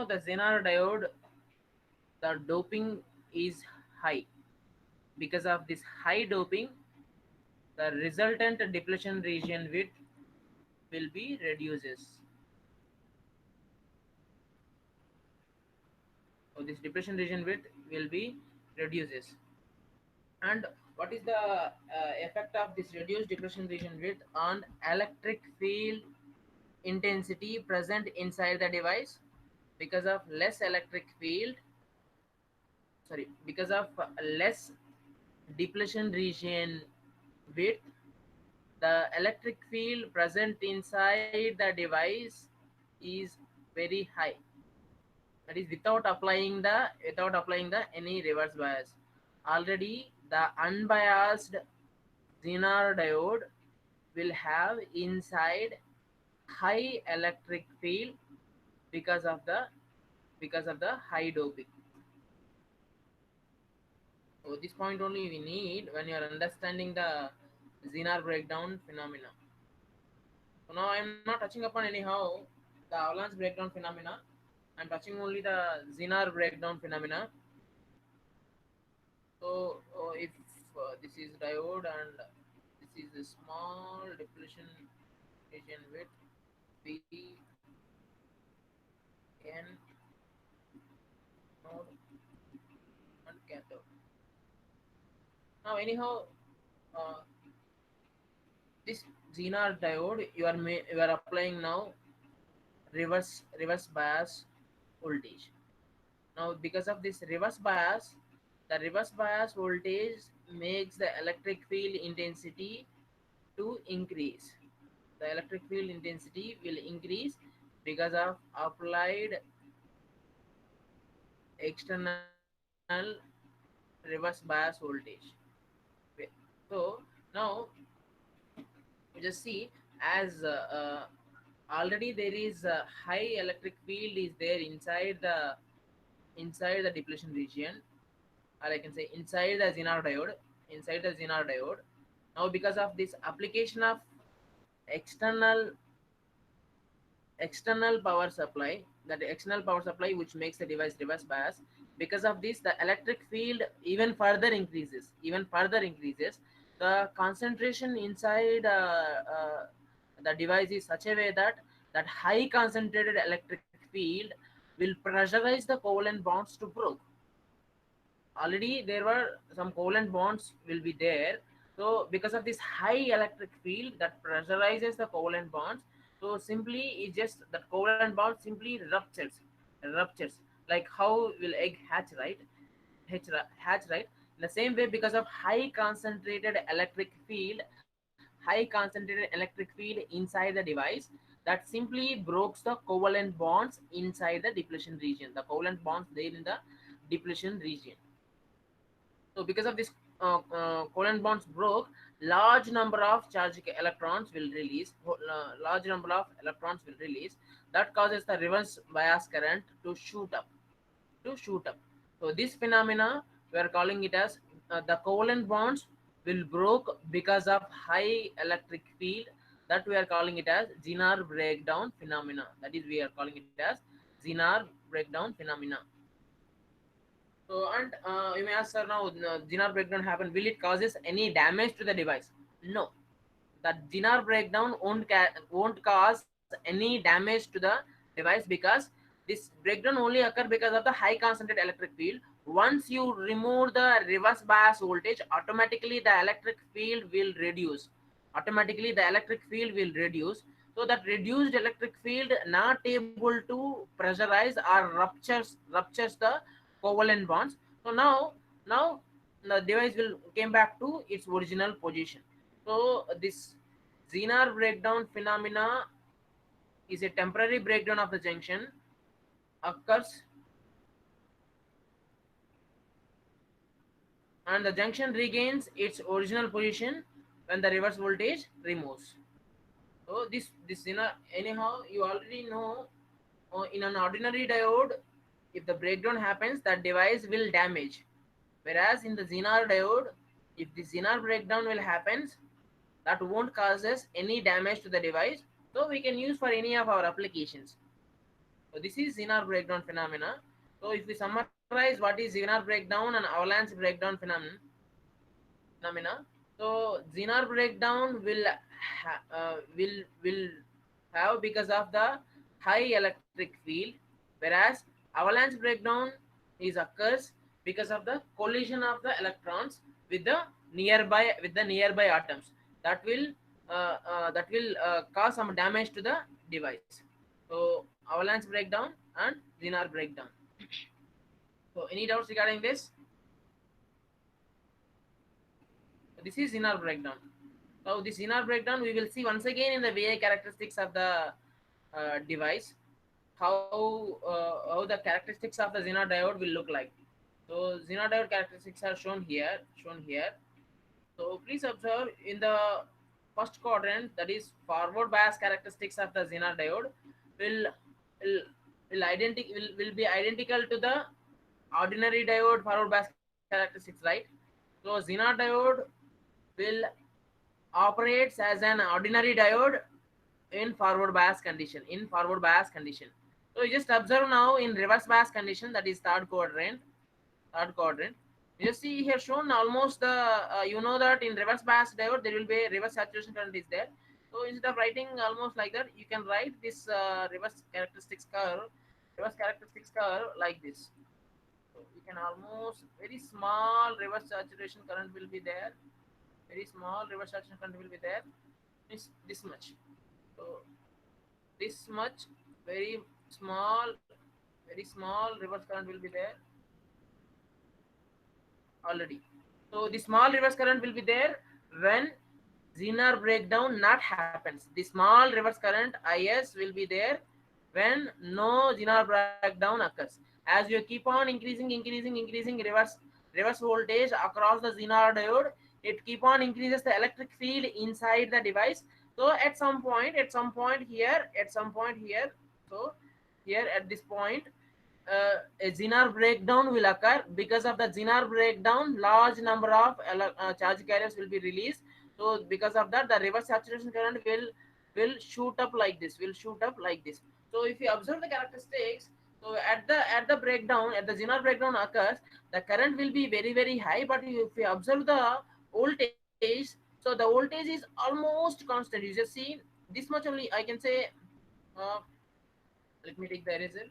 the Zener diode, the doping is high. Because of this high doping, the resultant depletion region width will be reduces. So this depletion region width will be reduces. And what is the effect of this reduced depletion region width on electric field intensity present inside the device? Because of less electric field, sorry, because of less depletion region width, the electric field present inside the device is very high. That is without applying the any reverse bias. Already the unbiased Zener diode will have inside high electric field because of the high doping. So this point only we need when you are understanding the Zener breakdown phenomena. So now I am not touching upon anyhow the avalanche breakdown phenomena. I am touching only the Zener breakdown phenomena. So if this is diode and this is a small depletion region with P N node and cathode. Now anyhow, uh, this Zener diode you are applying now reverse bias voltage. Now because of this reverse bias, the reverse bias voltage makes the electric field intensity to increase. The electric field intensity will increase because of applied external reverse bias voltage. So now you just see as already there is a high electric field is there inside the depletion region, or I can say inside the Zener diode. Now because of this application of external external power supply, that external power supply which makes the device reverse bias, because of this the electric field even further increases. The concentration inside the device is such a way that that high concentrated electric field will pressurize the covalent bonds to break. Already there were some covalent bonds will be there. So because of this high electric field that pressurizes the covalent bonds, so simply it just that covalent bond simply ruptures, like how will egg hatch, right? In the same way, because of high concentrated electric field inside the device, that simply breaks the covalent bonds inside the depletion region, the covalent bonds there in the depletion region. So because of this covalent bonds broke, large number of charged electrons will release. Large number of electrons will release. That causes the reverse bias current to shoot up. So this phenomena we are calling it as the covalent bonds will broke because of high electric field. That we are calling it as Zener breakdown phenomena. That is we are calling it as Zener breakdown phenomena. So, and you may ask, sir, now Zener breakdown happen. Will it causes any damage to the device? No. The Zener breakdown won't cause any damage to the device because this breakdown only occur because of the high concentrated electric field. Once you remove the reverse bias voltage, automatically the electric field will reduce. Automatically the electric field will reduce. So that reduced electric field not able to pressurize or ruptures the covalent bonds. So now the device will came back to its original position. So this Zener breakdown phenomena is a temporary breakdown of the junction, occurs, and the junction regains its original position when the reverse voltage removes. So this anyhow you already know, in an ordinary diode, if the breakdown happens, that device will damage. Whereas in the Zener diode, if the Zener breakdown will happens, that won't causes any damage to the device. So we can use for any of our applications. So this is Zener breakdown phenomena. So if we summarize what is Zener breakdown and avalanche breakdown phenomena. So Zener breakdown will have because of the high electric field, whereas avalanche breakdown is occurs because of the collision of the electrons with the nearby atoms that will cause some damage to the device. So avalanche breakdown and Zener breakdown. So any doubts regarding this? This is Zener breakdown. So this Zener breakdown we will see once again in the VI characteristics of the device, how the characteristics of the Zener diode will look like. So Zener diode characteristics are shown here, So please observe in the first quadrant, that is forward bias characteristics of the Zener diode will will will be identical to the ordinary diode forward bias characteristics, right? So Zener diode will operates as an ordinary diode in forward bias condition. So you just observe now in reverse bias condition, that is third quadrant. You just see here shown almost the you know that in reverse bias diode there will be reverse saturation current is there. So instead of writing almost like that, you can write this reverse characteristics curve like this. So you can almost very small reverse saturation current will be there. Very small reverse saturation current will be there. Is this much. So this much, very small, reverse current will be there already. So the small reverse current will be there when Zener breakdown not happens. The small reverse current IS will be there when no Zener breakdown occurs. As you keep on increasing reverse voltage across the Zener diode, it keep on increases the electric field inside the device. So at some point here, so here at this point, a Zener breakdown will occur. Because of the Zener breakdown, large number of charge carriers will be released. So because of that, the reverse saturation current will shoot up like this. So if you observe the characteristics, so at the breakdown, at the Zener breakdown occurs, the current will be very high. But if you observe the voltage, so the voltage is almost constant. You just see this much only. I can say. Uh, Let me take the eraser.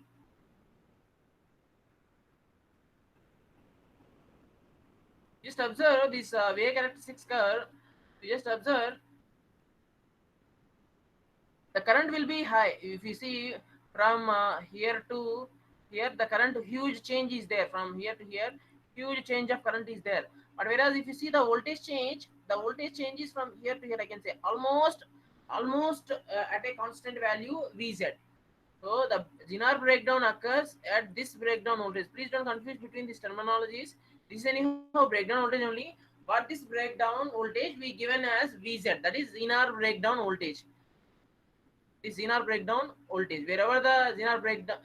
Just observe this wave characteristics curve. You just observe the current will be high. If you see from here to here, the current huge change is there. From here to here, huge change of current is there. But whereas if you see the voltage changes from here to here. I can say almost at a constant value Vz. So the Zener breakdown occurs at this breakdown voltage. Please don't confuse between these terminologies. This is anyhow breakdown voltage only. But this breakdown voltage we given as Vz, that is Zener breakdown voltage. This Zener breakdown voltage. Wherever the Zener breakdown,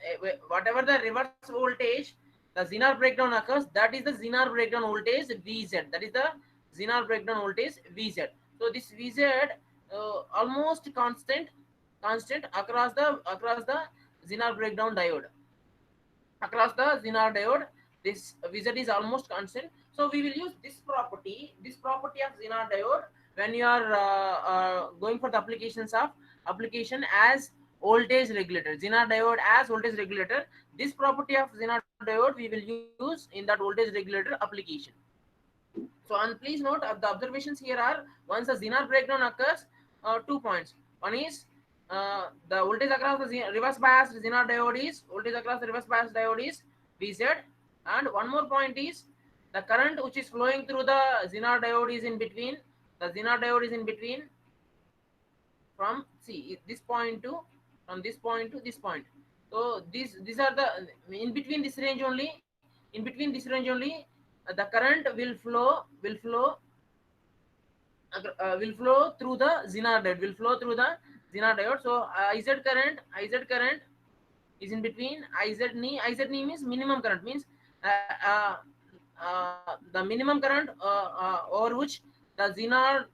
whatever the reverse voltage, the Zener breakdown occurs, that is the Zener breakdown voltage Vz. That is the Zener breakdown voltage Vz. So this Vz almost constant across the Zener breakdown diode. Across the Zener diode, this Vz is almost constant. So we will use this property of Zener diode when you are going for the application as voltage regulator. Zener diode as voltage regulator. This property of Zener diode we will use in that voltage regulator application. So and please note the observations here are, once a Zener breakdown occurs, 2 points. One is the voltage across the reverse bias Zener diode is Vz, and one more point is the current which is flowing through the Zener diode is in between. The Zener diode is in between from this point to this point. So these are the in between this range only. The current will flow through the Zener diode. So Iz current is in between Iz knee. Iz knee means minimum current, means the minimum current over which the Zener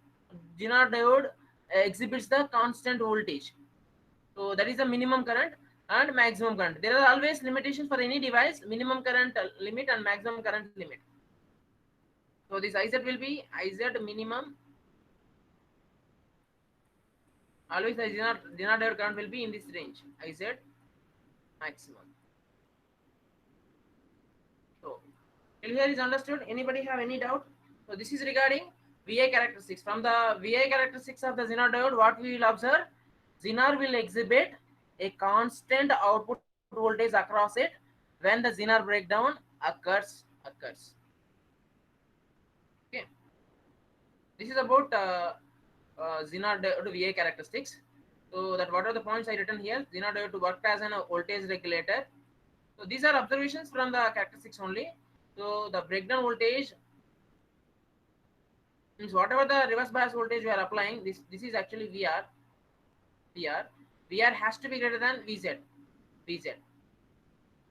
diode exhibits the constant voltage. So that is the minimum current. and maximum current. There are always limitations for any device, minimum current limit and maximum current limit. So this IZ will be IZ minimum, always the Zener diode current will be in this range, IZ maximum. So till here is understood. Anybody have any doubt? So this is regarding VI characteristics. From the VI characteristics of the Zener diode, what we will observe, Zener will exhibit a constant output voltage across it when the Zener breakdown occurs. Okay, this is about Zener diode VI characteristics. So that what are the points I written here? Zener diode to work as an voltage regulator. So these are observations from the characteristics only. So the breakdown voltage means whatever the reverse bias voltage we are applying, this is actually VR. VR has to be greater than VZ,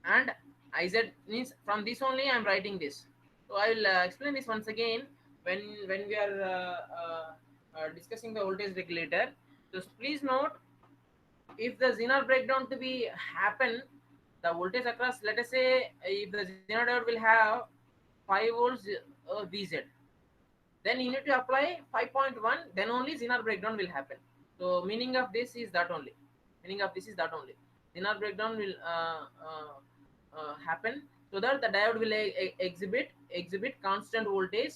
and IZ means from this only I am writing this. So I will explain this once again when we are discussing the voltage regulator. So please note, if the Zener breakdown to be happen, the voltage across, let us say if the Zener diode will have 5 volts VZ, then you need to apply 5.1, then only Zener breakdown will happen. So meaning of this is that only. Zener breakdown will happen, so that the diode will exhibit constant voltage,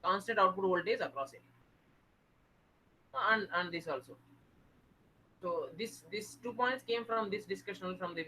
constant output voltage across it, and this also. So this 2 points came from this discussion from the